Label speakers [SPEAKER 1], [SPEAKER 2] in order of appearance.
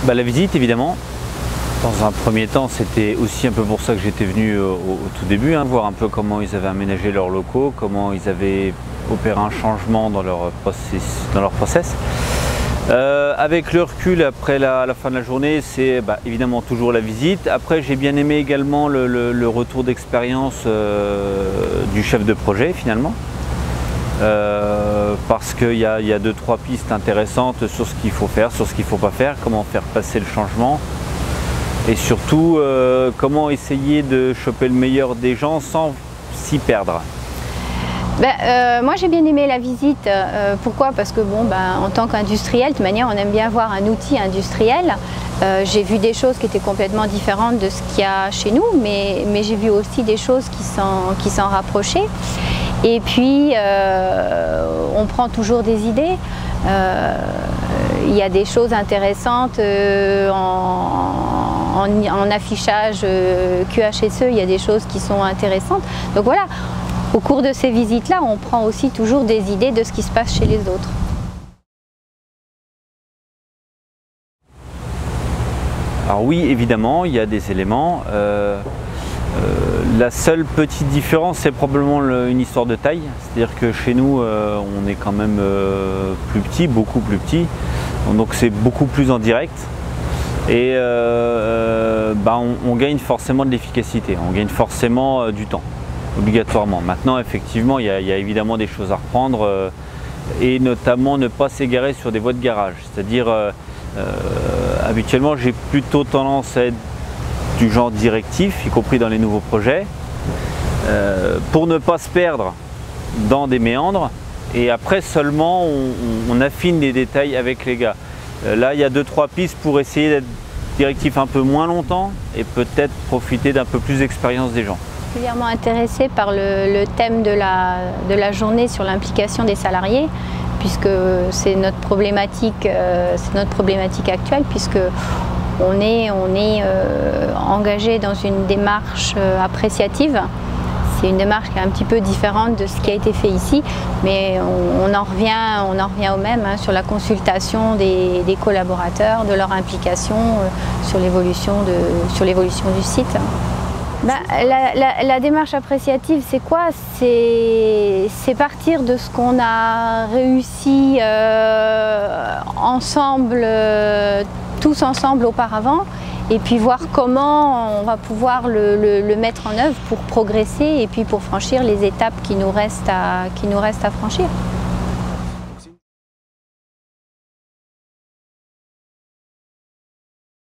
[SPEAKER 1] La visite évidemment. Dans un premier temps, c'était aussi un peu pour ça que j'étais venu au tout début, voir un peu comment ils avaient aménagé leurs locaux, comment ils avaient opéré un changement dans leur process. Avec le recul, après la fin de la journée, c'est évidemment toujours la visite. Après, j'ai bien aimé également le retour d'expérience du chef de projet finalement. Parce qu'il y a 2-3 pistes intéressantes sur ce qu'il faut faire, sur ce qu'il ne faut pas faire, comment faire passer le changement. Et surtout, comment essayer de choper le meilleur des gens sans s'y perdre.
[SPEAKER 2] Moi j'ai bien aimé la visite. Pourquoi? Parce que en tant qu'industriel, de toute manière on aime bien avoir un outil industriel. J'ai vu des choses qui étaient complètement différentes de ce qu'il y a chez nous, mais j'ai vu aussi des choses qui s'en rapprochaient. Et puis on prend toujours des idées. Il y a des choses intéressantes en affichage QHSE, il y a des choses qui sont intéressantes. Donc voilà, au cours de ces visites-là, on prend aussi toujours des idées de ce qui se passe chez les autres.
[SPEAKER 1] Alors oui, évidemment, il y a des éléments. La seule petite différence, c'est probablement une histoire de taille. C'est-à-dire que chez nous, on est quand même plus petit, beaucoup plus petit. Donc c'est beaucoup plus en direct. Et on gagne forcément de l'efficacité, on gagne forcément du temps, obligatoirement. Maintenant, effectivement, il y a évidemment des choses à reprendre et notamment ne pas s'égarer sur des voies de garage. C'est-à-dire, habituellement, j'ai plutôt tendance à être du genre directif, y compris dans les nouveaux projets, pour ne pas se perdre dans des méandres. Et après seulement, on affine les détails avec les gars. Là, il y a 2-3 pistes pour essayer d'être directif un peu moins longtemps et peut-être profiter d'un peu plus d'expérience des gens.
[SPEAKER 2] Particulièrement intéressé par le thème de la journée sur l'implication des salariés, puisque c'est notre problématique actuelle, puisque on est engagé dans une démarche appréciative. C'est une démarche qui est un petit peu différente de ce qui a été fait ici, mais on en revient au même sur la consultation des collaborateurs, de leur implication sur l'évolution du site. La démarche appréciative, c'est quoi? C'est partir de ce qu'on a réussi ensemble, tous ensemble auparavant, et puis voir comment on va pouvoir le mettre en œuvre pour progresser et puis pour franchir les étapes qui nous restent à franchir.